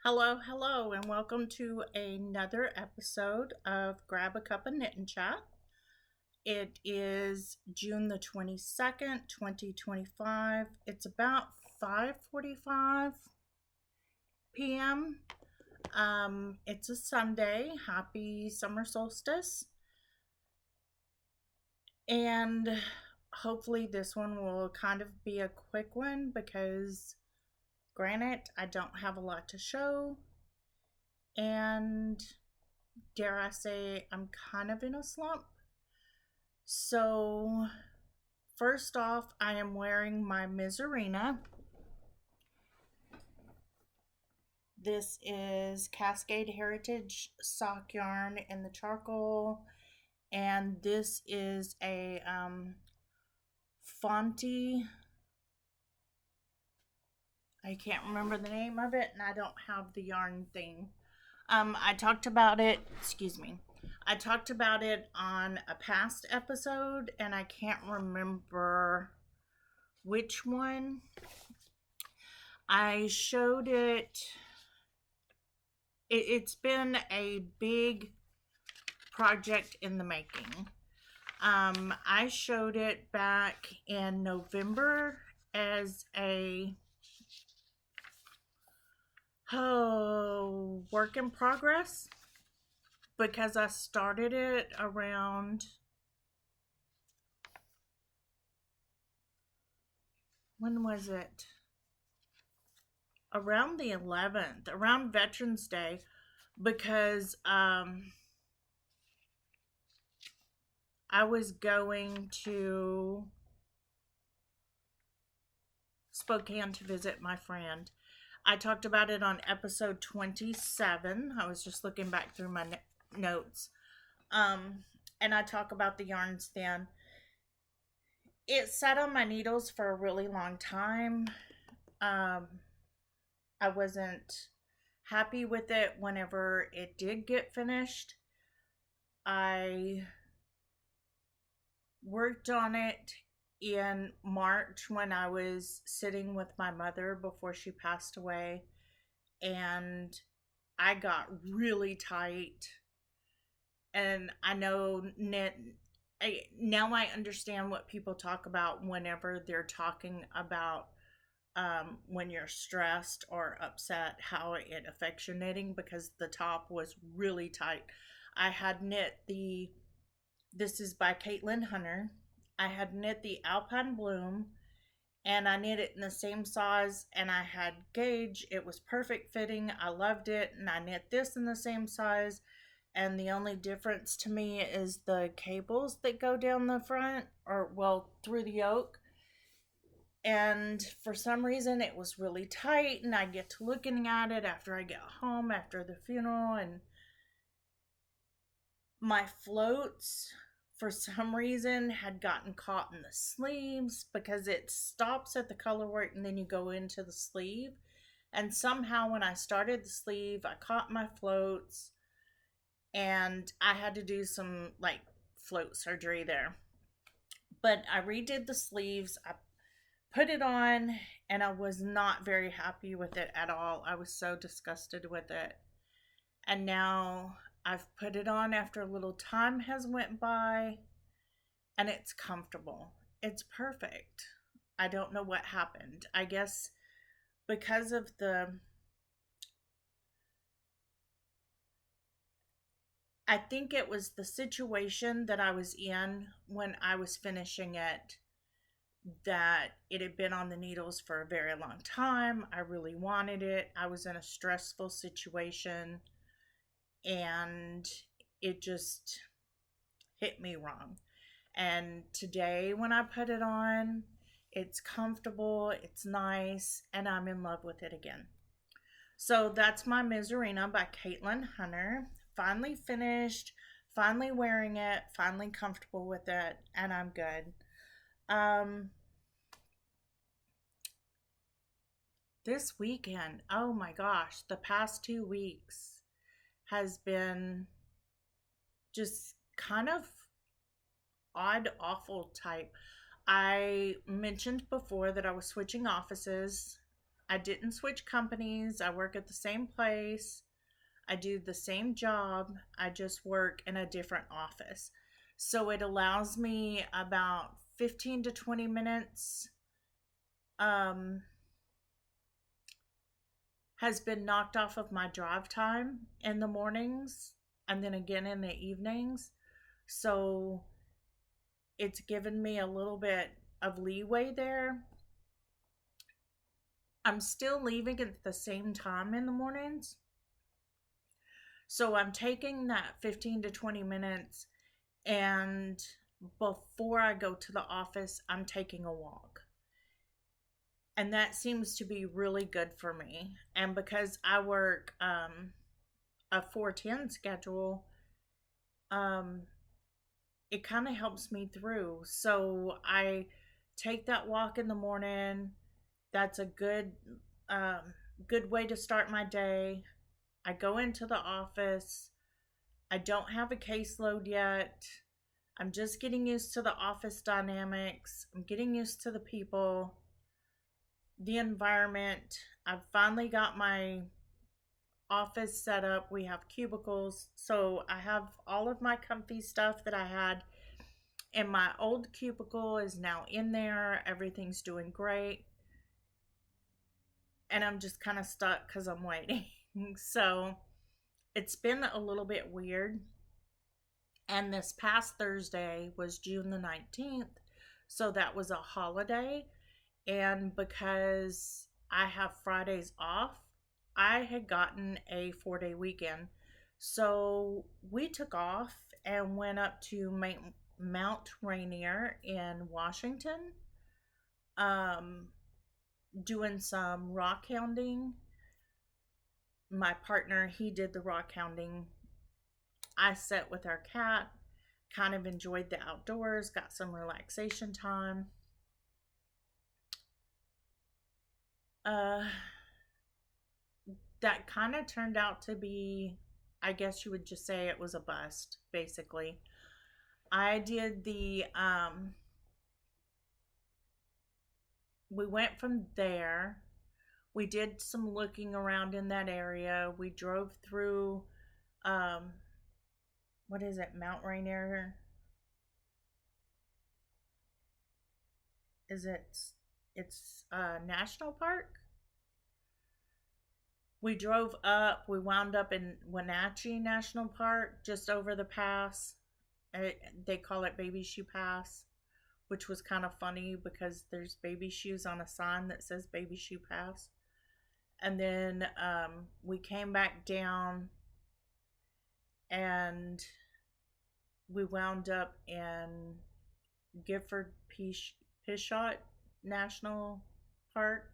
Hello, and welcome to another episode of Grab a Cup of Knit and Chat. It is June the 22nd, 2025. It's about 5:45 p.m. It's a Sunday. Happy summer solstice. And hopefully this one will kind of be a quick one because granted, I don't have a lot to show. And dare I say, I'm kind of in a slump. So, first off, I am wearing my Mizarina. This is Cascade Heritage sock yarn in the charcoal, and this is a Fonte. I can't remember the name of it, and I don't have the yarn thing. I talked about it. Excuse me. I talked about it on a past episode, and I can't remember which one. I showed it. It's been a big project in the making. I showed it back in November as a work in progress because I started it around, when was it? Around the 11th, around Veterans Day, because I was going to Spokane to visit my friend. I talked about it on episode 27. I was just looking back through my notes. And I talk about the yarns then. It sat on my needles for a really long time. I wasn't happy with it whenever it did get finished. I worked on it in March when I was sitting with my mother before she passed away, and I got really tight. And I know now I understand what people talk about whenever they're talking about when you're stressed or upset, how it affects your knitting, because the top was really tight. I had knit this is by Caitlin Hunter. I had knit the Alpine Bloom, and I knit it in the same size, and I had gauge. It was perfect fitting. I loved it, and I knit this in the same size, and the only difference to me is the cables that go down the front, or well, through the yoke. And for some reason it was really tight, and I get to looking at it after I get home after the funeral, and my floats for some reason had gotten caught in the sleeves because it stops at the colorwork and then you go into the sleeve. And somehow when I started the sleeve, I caught my floats and I had to do some like float surgery there. But I redid the sleeves. I put it on and I was not very happy with it at all. I was so disgusted with it. And now I've put it on after a little time has went by, and it's comfortable. It's perfect. I don't know what happened. I guess because of I think it was the situation that I was in when I was finishing it, that it had been on the needles for a very long time. I really wanted it. I was in a stressful situation, and it just hit me wrong. And today when I put it on, it's comfortable, it's nice, and I'm in love with it again. So that's my Mizarina by Caitlin Hunter. Finally finished, finally wearing it, finally comfortable with it, and I'm good. This weekend, oh my gosh, the past 2 weeks has been just kind of odd, awful type. I mentioned before that I was switching offices. I didn't switch companies. I work at the same place. I do the same job. I just work in a different office. So it allows me about 15 to 20 minutes um, has been knocked off of my drive time in the mornings and then again in the evenings. So it's given me a little bit of leeway there. I'm still leaving at the same time in the mornings. So I'm taking that 15 to 20 minutes, and before I go to the office, I'm taking a walk. And that seems to be really good for me. And because I work a 410 schedule, um, it kind of helps me through. So I take that walk in the morning. That's a good way to start my day. I go into the office. I don't have a caseload yet. I'm just getting used to the office dynamics. I'm getting used to the people, the environment. I've finally got my office set up. We have cubicles. So I have all of my comfy stuff that I had in my old cubicle is now in there. Everything's doing great. And I'm just kind of stuck because I'm waiting. So it's been a little bit weird. And this past Thursday was June the 19th. So that was a holiday. And because I have Fridays off, I had gotten a 4-day weekend. So we took off and went up to Mount Rainier in Washington, doing some rock hounding. My partner, he did the rock hounding. I sat with our cat, kind of enjoyed the outdoors, got some relaxation time. That kind of turned out to be, I guess you would just say it was a bust, basically. I did we went from there. We did some looking around in that area. We drove through, what is it, Mount Rainier? It's National Park? We drove up. We wound up in Wenatchee National Park, just over the pass. They call it Baby Shoe Pass, which was kind of funny because there's baby shoes on a sign that says Baby Shoe Pass. And then we came back down and we wound up in Gifford Pishot National Park,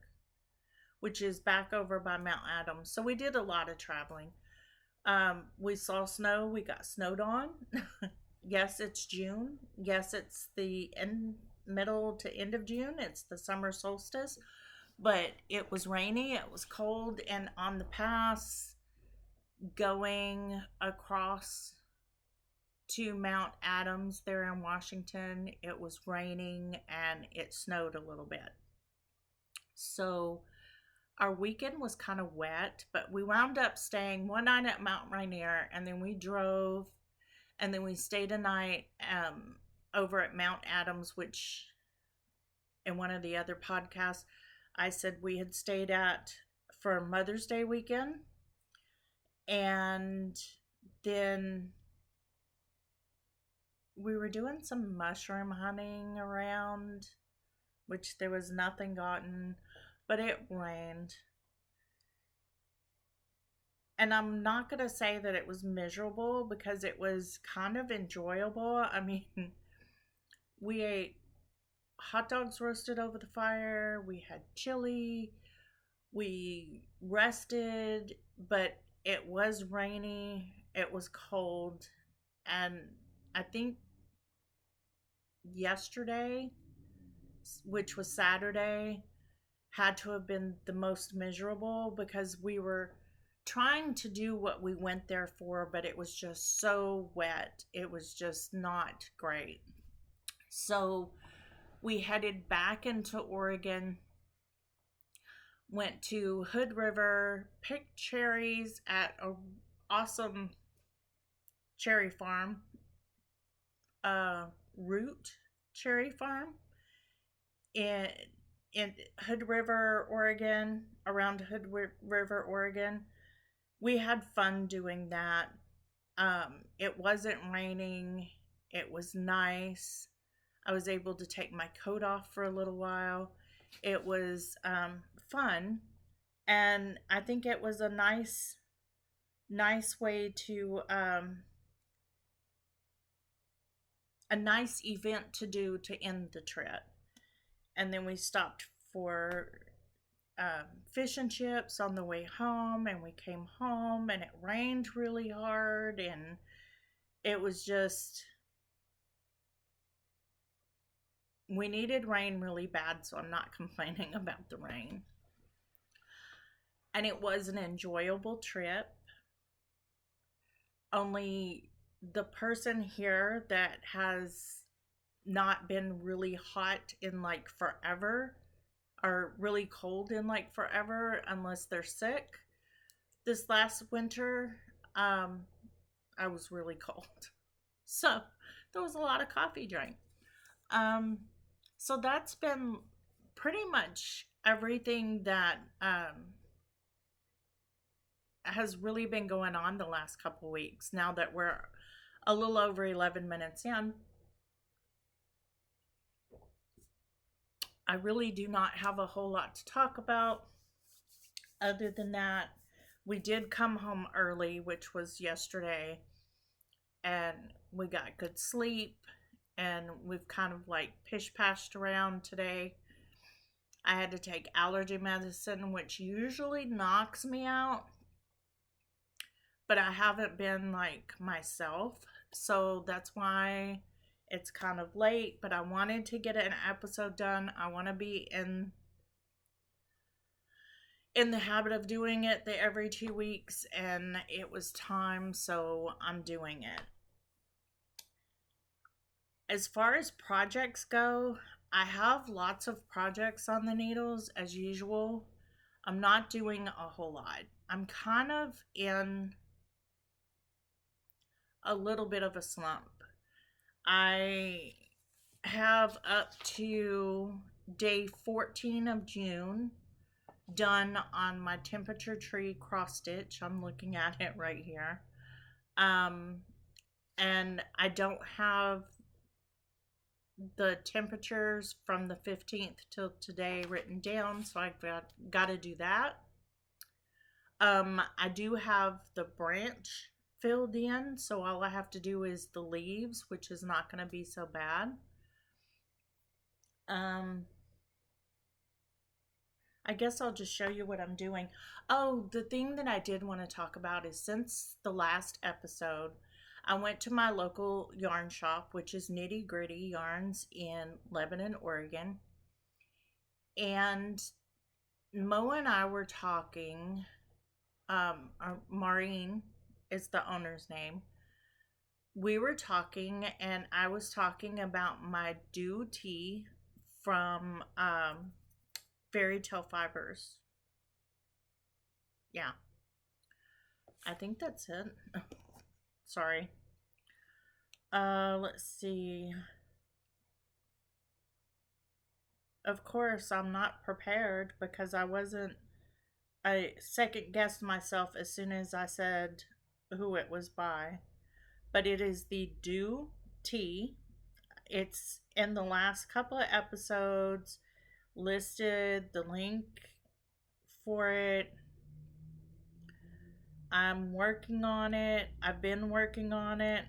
which is back over by Mount Adams. So we did a lot of traveling. We saw snow. We got snowed on. Yes, it's June. Yes, it's the middle to end of June. It's the summer solstice. But it was rainy. It was cold. And on the pass going across to Mount Adams there in Washington, it was raining and it snowed a little bit. So our weekend was kind of wet, but we wound up staying one night at Mount Rainier, and then we drove, and then we stayed a night over at Mount Adams, which in one of the other podcasts I said we had stayed at for Mother's Day weekend. And then we were doing some mushroom hunting around, which there was nothing gotten, but it rained. And I'm not going to say that it was miserable because it was kind of enjoyable. I mean, we ate hot dogs roasted over the fire, we had chili, we rested, but it was rainy, it was cold, and I think yesterday, which was Saturday, had to have been the most miserable because we were trying to do what we went there for, but it was just so wet. It was just not great. So we headed back into Oregon. Went to Hood River, picked cherries at a awesome cherry farm, Root Cherry Farm in in Hood River, Oregon, around River, Oregon. We had fun doing that. It wasn't raining. It was nice. I was able to take my coat off for a little while. It was fun, and I think it was a nice way to a nice event to do to end the trip. And then we stopped for fish and chips on the way home, and we came home, and it rained really hard, and it was just, we needed rain really bad, so I'm not complaining about the rain. And it was an enjoyable trip. Only the person here that has not been really hot in like forever, or really cold in like forever, unless they're sick. This last winter, I was really cold. So there was a lot of coffee drank. So that's been pretty much everything that has really been going on the last couple weeks. Now that we're a little over 11 minutes in, I really do not have a whole lot to talk about. Other than that, we did come home early, which was yesterday, and we got good sleep, and we've kind of like pish-pashed around today. I had to take allergy medicine, which usually knocks me out, but I haven't been like myself, so that's why it's kind of late. But I wanted to get an episode done. I want to be in the habit of doing it every 2 weeks, and it was time, so I'm doing it. As far as projects go, I have lots of projects on the needles as usual. I'm not doing a whole lot. I'm kind of in a little bit of a slump. I have up to day 14 of June done on my temperature tree cross stitch. I'm looking at it right here. And I don't have the temperatures from the 15th till today written down, so I've got to do that. I do have the branch filled in, so all I have to do is the leaves, which is not going to be so bad. I guess I'll just show you what I'm doing. Oh, the thing that I did want to talk about is, since the last episode, I went to my local yarn shop, which is Nitty Gritty Yarns in Lebanon, Oregon. And Mo and I were talking, Maureen is the owner's name. We were talking, and I was talking about my Duetee from Fairytale Fibers. Yeah. I think that's it. Sorry. Let's see. Of course, I'm not prepared because I second guessed myself as soon as I said who it was by. But it is the Duetee. It's in the last couple of episodes listed the link for it. I'm working on it. I've been working on it.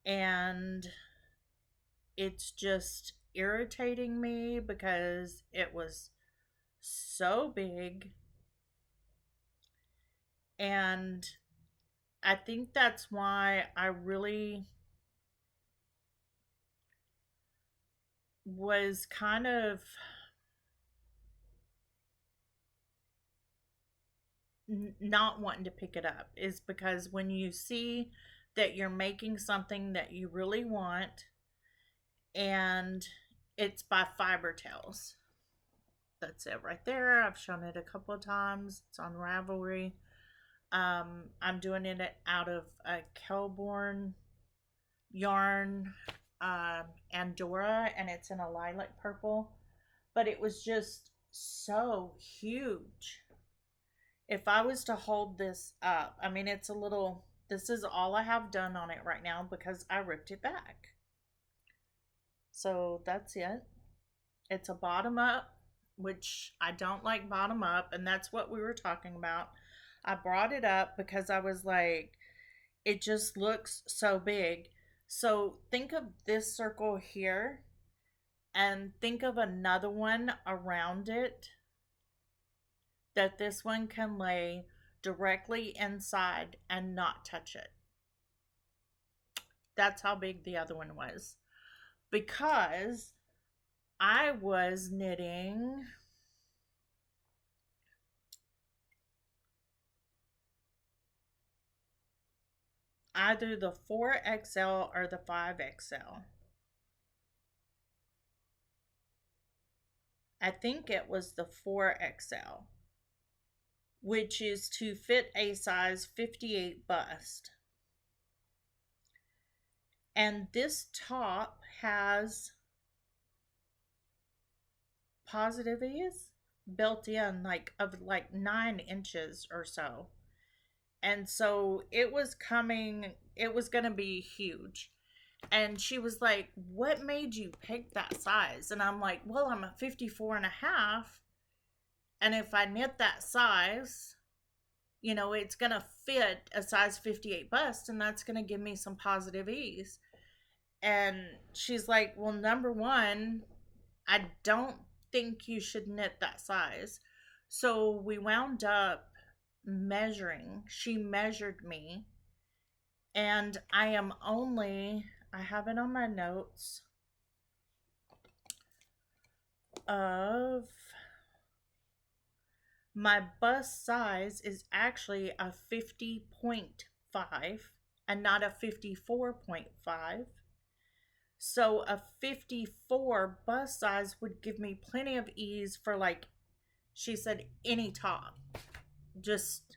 And it's just irritating me because it was so big. And I think that's why I really was kind of not wanting to pick it up, is because when you see that you're making something that you really want, and it's by Fibertales, That's it right there. I've shown it a couple of times. It's on Ravelry. I'm doing it out of a Kelborn yarn, Andorra, and it's in a lilac purple. But it was just so huge. If I was to hold this up, I mean, it's a little, this is all I have done on it right now because I ripped it back. So that's it. It's a bottom up, which I don't like bottom up, and that's what we were talking about. I brought it up because I was like, it just looks so big. So think of this circle here and think of another one around it that this one can lay directly inside and not touch it. That's how big the other one was. Because I was knitting either the 4XL or the 5XL. I think it was the 4XL, which is to fit a size 58 bust. And this top has positive ease built in, like of like 9 inches or so. And so it was going to be huge. And she was like, what made you pick that size? And I'm like, well, I'm a 54 and a half. And if I knit that size, you know, it's going to fit a size 58 bust, and that's going to give me some positive ease. And she's like, well, number one, I don't think you should knit that size. So we wound up measuring. She measured me, and I have it on my notes of my bust size is actually a 50.5 and not a 54.5. So a 54 bust size would give me plenty of ease for, like she said, any top. Just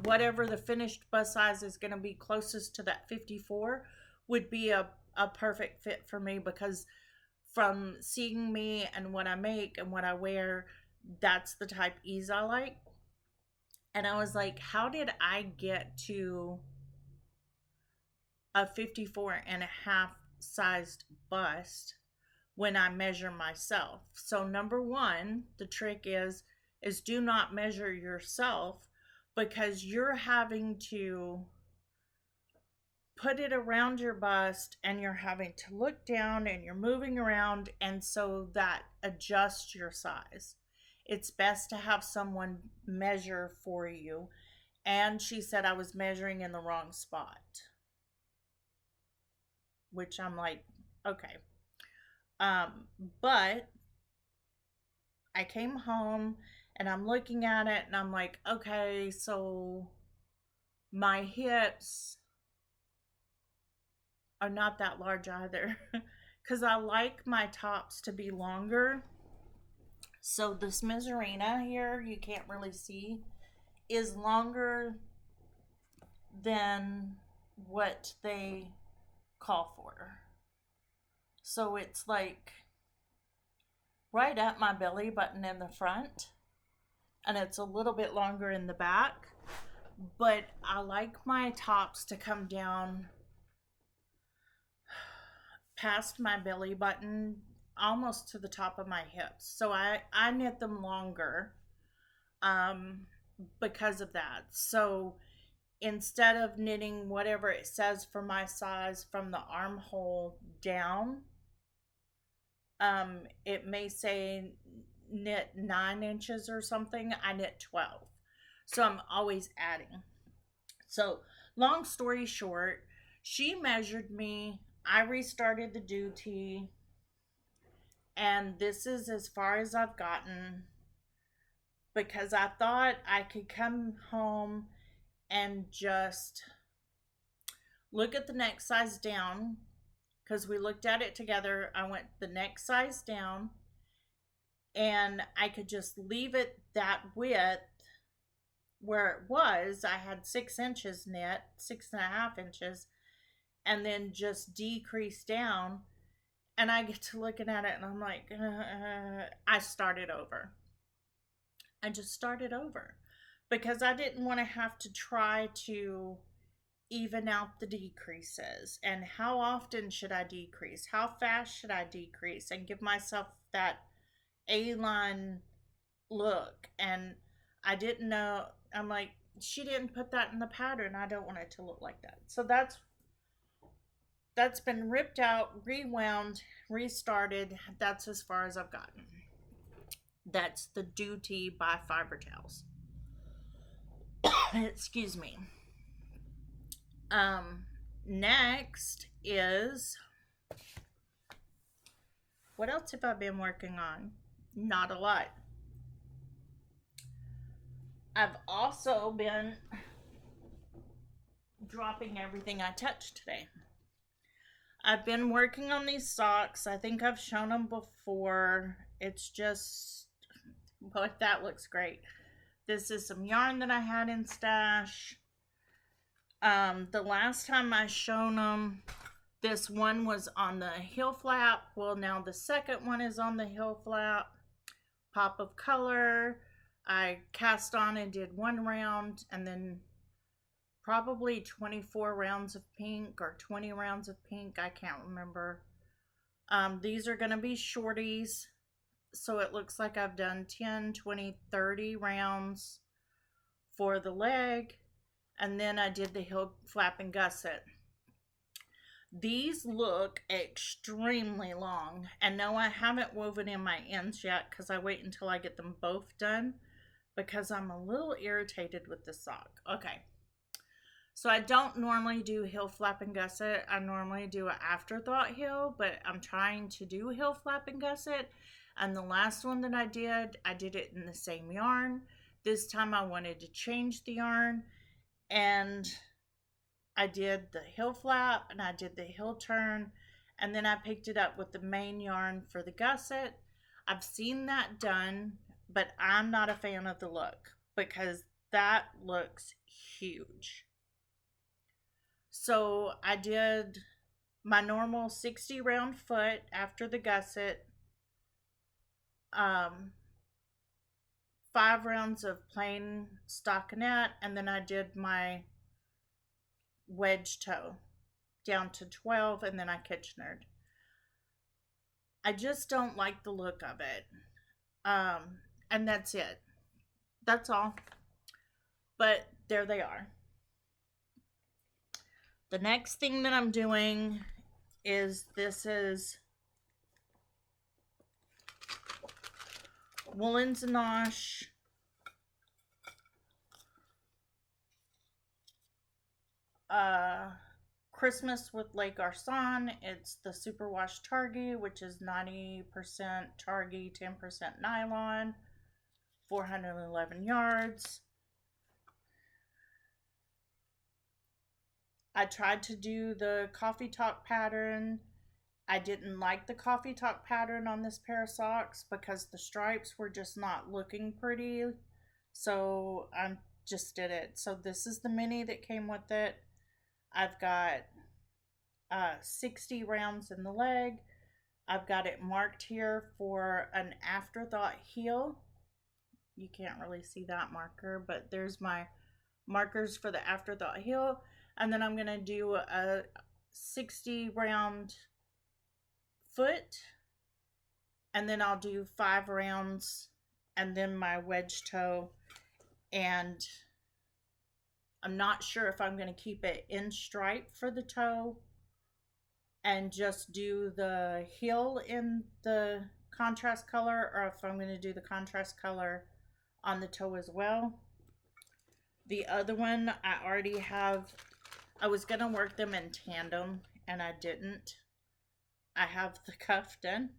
whatever the finished bust size is going to be closest to that 54 would be a perfect fit for me, because from seeing me and what I make and what I wear, that's the type ease I like. And I was like, how did I get to a 54 and a half sized bust when I measure myself? So number one, the trick is do not measure yourself, because you're having to put it around your bust and you're having to look down and you're moving around, and so that adjusts your size. It's best to have someone measure for you. And she said I was measuring in the wrong spot, which I'm like, okay. But I came home and I'm looking at it and I'm like, okay, so my hips are not that large either, because I like my tops to be longer. So this Miserina here, you can't really see, is longer than what they call for. So it's like right at my belly button in the front, and it's a little bit longer in the back. But I like my tops to come down past my belly button, almost to the top of my hips. So I knit them longer because of that. So instead of knitting whatever it says for my size from the armhole down, it may say knit 9 inches or something. I knit 12. So I'm always adding. So long story short, she measured me. I restarted the Duetee, and this is as far as I've gotten, because I thought I could come home and just look at the next size down, because we looked at it together. I went the next size down, and I could just leave it that width where it was. I had 6 inches knit, 6.5 inches, and then just decrease down. And I get to looking at it and I'm like, I started over. I just started over because I didn't want to have to try to even out the decreases. And how often should I decrease? How fast should I decrease? And give myself that A-line look. And I didn't know. I'm like, she didn't put that in the pattern. I don't want it to look like that. So that's been ripped out, rewound, restarted. That's as far as I've gotten. That's the Duetee by Fibertales. Excuse me. Next is, what else have I been working on? Not a lot. I've also been dropping everything I touched today. I've been working on these socks. I think I've shown them before. It's just, but that looks great. This is some yarn that I had in stash. The last time I shown them, this one was on the heel flap. Well, now the second one is on the heel flap. Pop of color. I cast on and did 1 round, and then probably 24 rounds of pink or 20 rounds of pink. I can't remember. These are going to be shorties. So it looks like I've done 10, 20, 30 rounds for the leg. And then I did the heel flap and gusset. These look extremely long. And no, I haven't woven in my ends yet because I wait until I get them both done because I'm a little irritated with the sock. Okay. So I don't normally do heel flap and gusset. I normally do an afterthought heel, but I'm trying to do heel flap and gusset. And the last one that I did it in the same yarn. This time I wanted to change the yarn, and I did the heel flap and I did the heel turn, and then I picked it up with the main yarn for the gusset. I've seen that done, but I'm not a fan of the look because that looks huge. So I did my normal 60 round foot after the gusset, 5 rounds of plain stockinette, and then I did my wedge toe down to 12, and then I Kitchenered. I just don't like the look of it. And that's it. That's all. But there they are. The next thing that I'm doing is this is Woolen Zanosh Christmas with Lake Arson. It's the superwash Targhee, which is 90% Targhee, 10% nylon, 411 yards. I tried to do the coffee talk pattern. I didn't like the coffee talk pattern on this pair of socks because the stripes were just not looking pretty. So I just did it. So this is the mini that came with it. I've got 60 rounds in the leg. I've got it marked here for an afterthought heel. You can't really see that marker, but there's my markers for the afterthought heel. And then I'm going to do a 60 round foot, and then I'll do 5 rounds, and then my wedge toe. And I'm not sure if I'm going to keep it in stripe for the toe and just do the heel in the contrast color, or if I'm going to do the contrast color on the toe as well. The other one I already have. I was going to work them in tandem, and I didn't. I have the cuff done.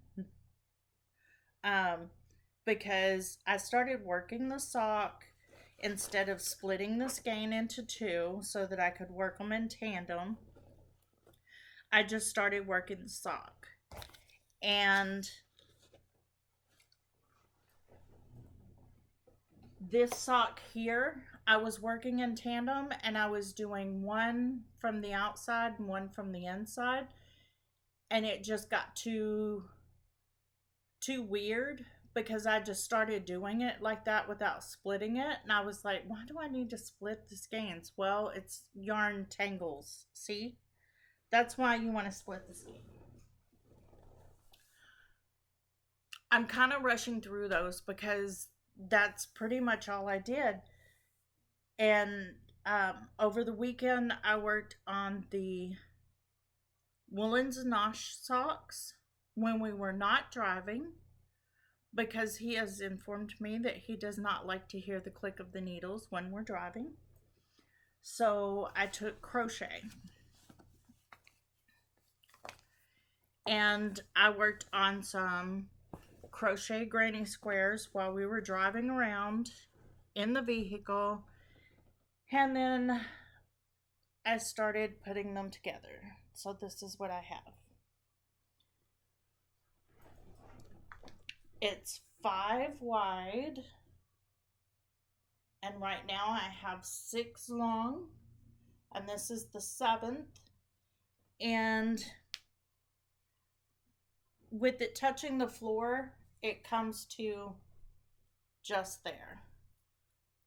Because I started working the sock instead of splitting the skein into 2 so that I could work them in tandem. I just started working the sock. And this sock here, I was working in tandem and I was doing one from the outside and one from the inside, and it just got too weird because I just started doing it like that without splitting it, and I was like, why do I need to split the skeins? Well, it's yarn tangles. See, that's why you want to split the skein. I'm kind of rushing through those because that's pretty much all I did. And over the weekend, I worked on the Woolens Nosh socks when we were not driving, because he has informed me that he does not like to hear the click of the needles when we're driving. So I took crochet. And I worked on some crochet granny squares while we were driving around in the vehicle. And then I started putting them together. So this is what I have. It's 5 wide, and right now I have 6 long, and this is the 7th, and with it touching the floor, it comes to just there.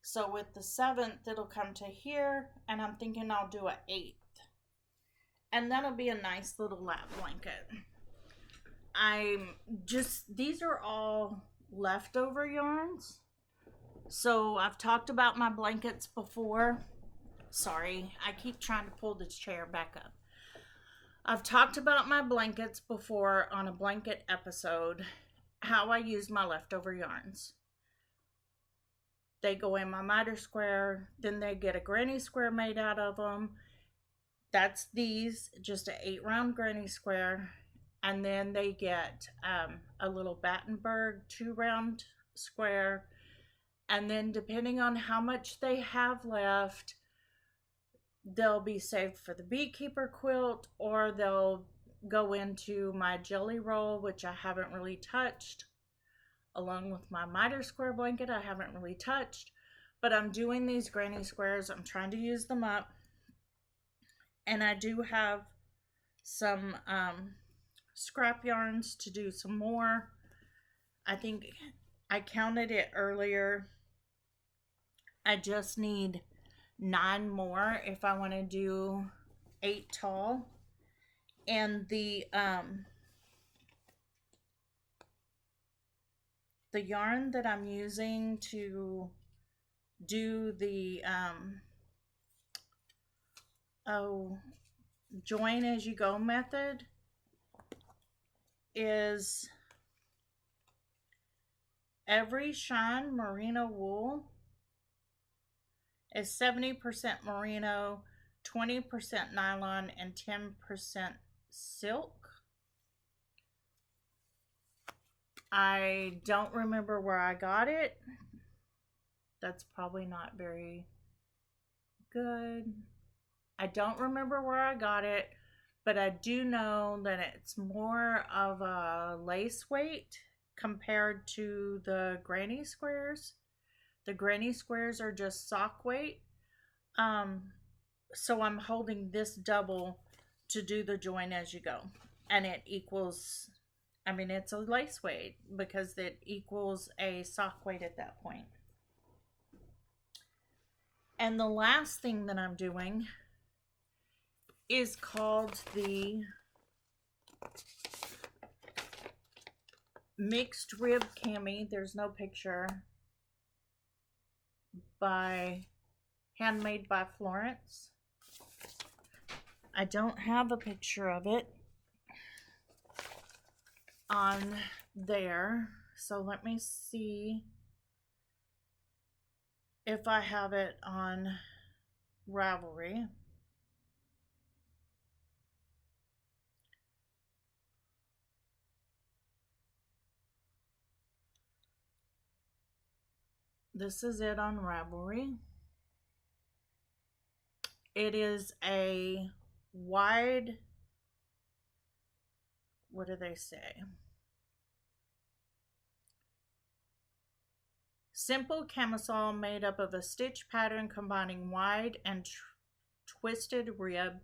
So with the 7th, it'll come to here, and I'm thinking I'll do an 8th, and that'll be a nice little lap blanket. These are all leftover yarns. So I've talked about my blankets before. Sorry, I keep trying to pull this chair back up. I've talked about my blankets before on a blanket episode, how I use my leftover yarns. They go in my miter square, then they get a granny square made out of them. That's these, just an 8 round granny square. And then they get a little Battenberg 2 round square. And then depending on how much they have left, they'll be saved for the beekeeper quilt, or they'll go into my jelly roll, which I haven't really touched, along with my miter square blanket I haven't really touched. But I'm doing these granny squares. I'm trying to use them up. And I do have some scrap yarns to do some more. I think I counted it earlier. I just need 9 more if I want to do 8 tall. And the yarn that I'm using to do the join as you go method is Every Shine Merino Wool. Is 70% merino, 20% nylon, and 10% silk. I don't remember where I got it. That's probably not very good. I don't remember where I got it, but I do know that it's more of a lace weight compared to the granny squares. The granny squares are just sock weight. So I'm holding this double to do the join as you go. And it equals, I mean, it's a lace weight because it equals a sock weight at that point. And the last thing that I'm doing is called the Mixed Rib Cami. There's no picture. By Handmade by Florence. I don't have a picture of it on there, so let me see if I have it on Ravelry. This is it on Ravelry. It is a wide, what do they say? Simple camisole made up of a stitch pattern combining wide and twisted rib,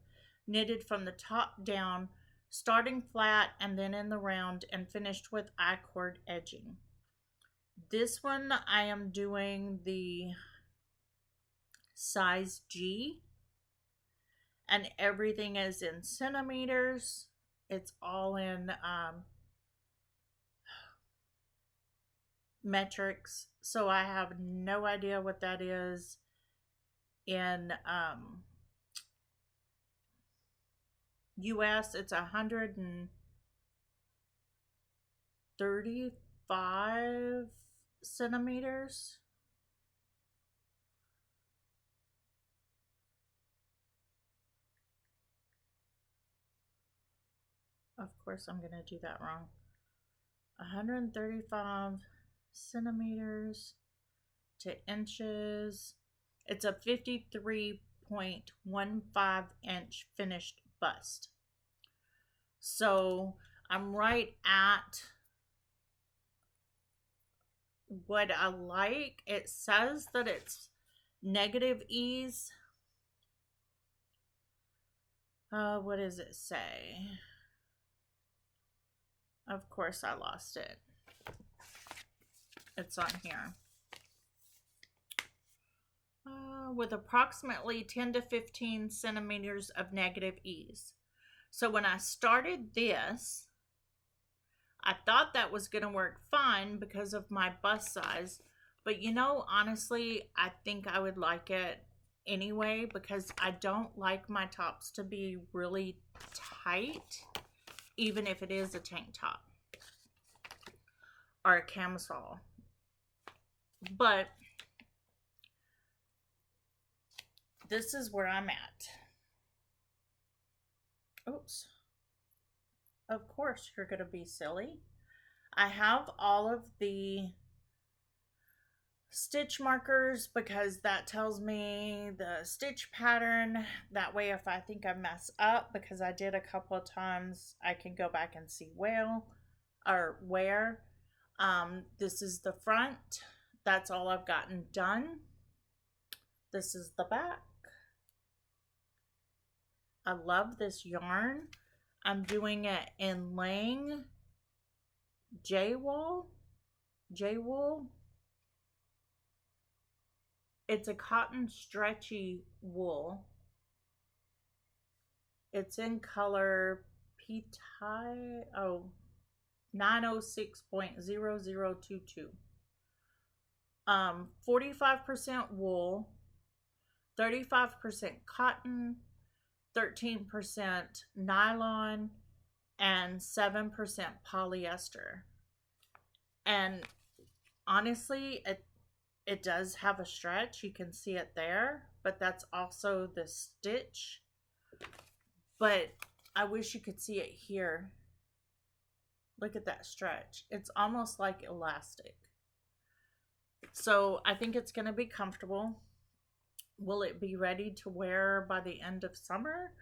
knitted from the top down, starting flat and then in the round, and finished with I-cord edging. This one I am doing the size G, and everything is in centimeters. It's all in metrics, so I have no idea what that is in US. It's 135 centimeters. Of course I'm gonna do that wrong. 135 centimeters to inches. It's a 53.15 inch finished bust. So I'm right at what I like. It says that it's negative ease. What does it say? Of course I lost it. It's on here. With approximately 10 to 15 centimeters of negative ease. So when I started this, I thought that was going to work fine because of my bust size. But you know, honestly, I think I would like it anyway because I don't like my tops to be really tight, even if it is a tank top or a camisole. But this is where I'm at. Oops. Of course you're going to be silly. I have all of the stitch markers because that tells me the stitch pattern. That way if I think I mess up, because I did a couple of times, I can go back and see where. This is the front. That's all I've gotten done. This is the back. I love this yarn. I'm doing it in Lang J-Wool. It's a cotton stretchy wool. It's in color P-tie, 906.0022. 45% wool, 35% cotton, 13% nylon, and 7% polyester. And honestly, it does have a stretch. You can see it there, but that's also the stitch. But I wish you could see it here. Look at that stretch. It's almost like elastic. So I think it's going to be comfortable. Will it be ready to wear by the end of summer?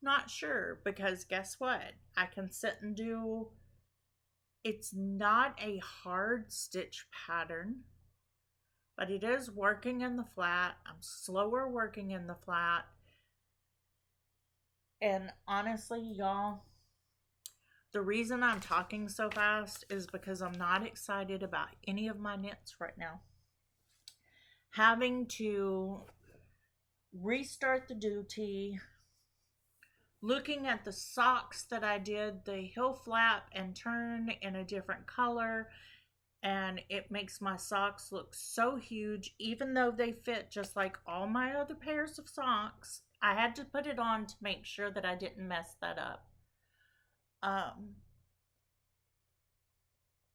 Not sure, because guess what? I can sit and do, it's not a hard stitch pattern, but it is working in the flat. I'm slower working in the flat. And honestly, y'all, the reason I'm talking so fast is because I'm not excited about any of my knits right now. Having to restart the Duetee, looking at the socks that I did the heel flap and turn in a different color, and it makes my socks look so huge, even though they fit just like all my other pairs of socks. I had to put it on to make sure that I didn't mess that up.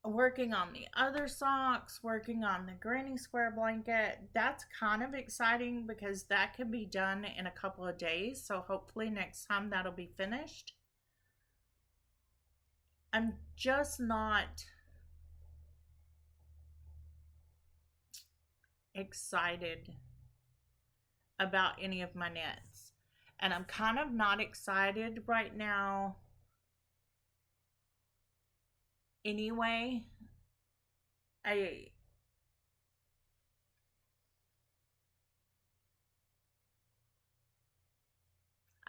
Working on the other socks, working on the granny square blanket. That's kind of exciting because that can be done in a couple of days. So hopefully next time that'll be finished. I'm just not excited about any of my knits. And I'm kind of not excited right now anyway.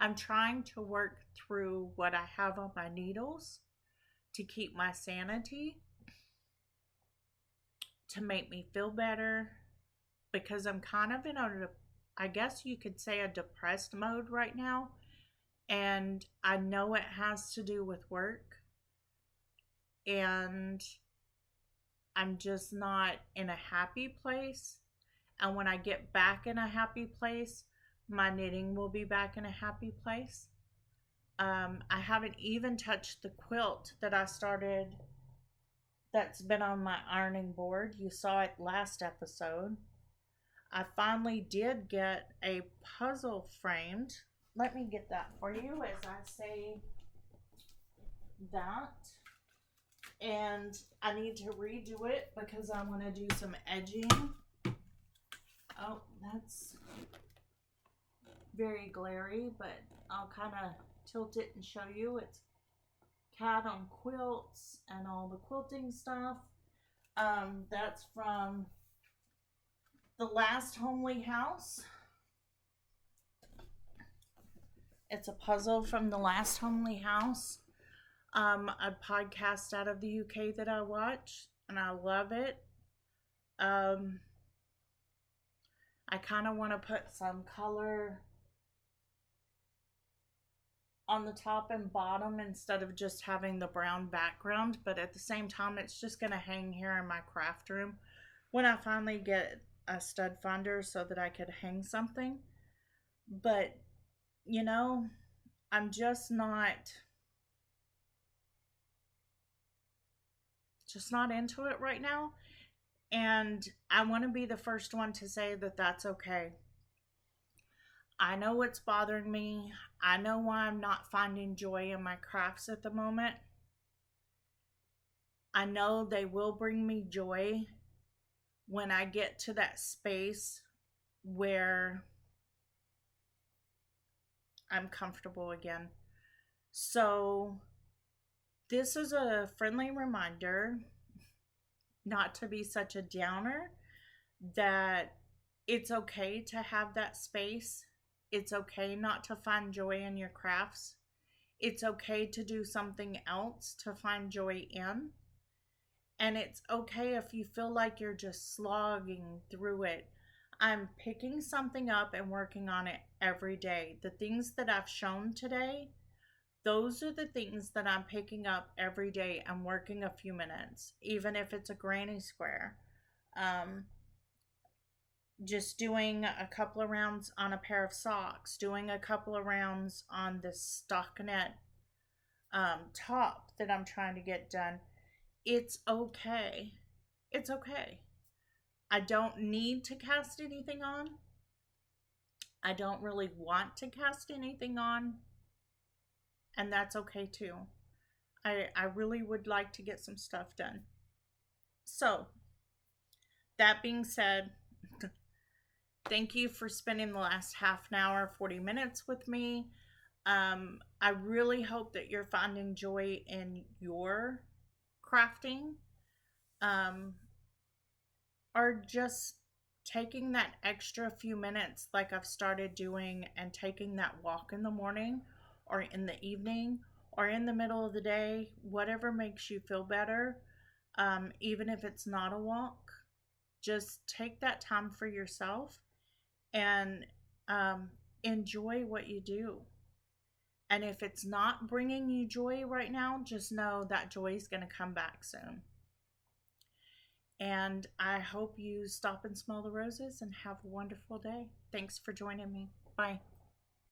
I'm trying to work through what I have on my needles to keep my sanity, to make me feel better, because I'm kind of in a, I guess you could say, a depressed mode right now. And I know it has to do with work. And I'm just not in a happy place. And when I get back in a happy place, my knitting will be back in a happy place. I haven't even touched the quilt that I started that's been on my ironing board. You saw it last episode. I finally did get a puzzle framed. Let me get that for you as I say that. And I need to redo it because I want to do some edging. Oh, that's very glary, but I'll kind of tilt it and show you. It's cat on quilts and all the quilting stuff. That's from The Last Homely House. It's a puzzle from The Last Homely House. A podcast out of the UK that I watch, and I love it. I kind of want to put some color on the top and bottom instead of just having the brown background, but at the same time it's just going to hang here in my craft room when I finally get a stud finder so that I could hang something. But you know, I'm just not into it right now, and I want to be the first one to say that that's okay. I know what's bothering me. I know why I'm not finding joy in my crafts at the moment. I know they will bring me joy when I get to that space where I'm comfortable again. So this is a friendly reminder not to be such a downer, that it's okay to have that space. It's okay not to find joy in your crafts. It's okay to do something else to find joy in. And it's okay if you feel like you're just slogging through it. I'm picking something up and working on it every day. The things that I've shown today, those are the things that I'm picking up every day and working a few minutes, even if it's a granny square. Just doing a couple of rounds on a pair of socks, doing a couple of rounds on this stockinette top that I'm trying to get done. It's okay. It's okay. I don't need to cast anything on. I don't really want to cast anything on. And that's okay too. I really would like to get some stuff done. So, that being said, thank you for spending the last half an hour, 40 minutes with me. I really hope that you're finding joy in your crafting, or just taking that extra few minutes like I've started doing, and taking that walk in the morning or in the evening or in the middle of the day, whatever makes you feel better. Even if it's not a walk, just take that time for yourself and enjoy what you do. And if it's not bringing you joy right now, just know that joy is going to come back soon. And I hope you stop and smell the roses and have a wonderful day. Thanks for joining me. Bye.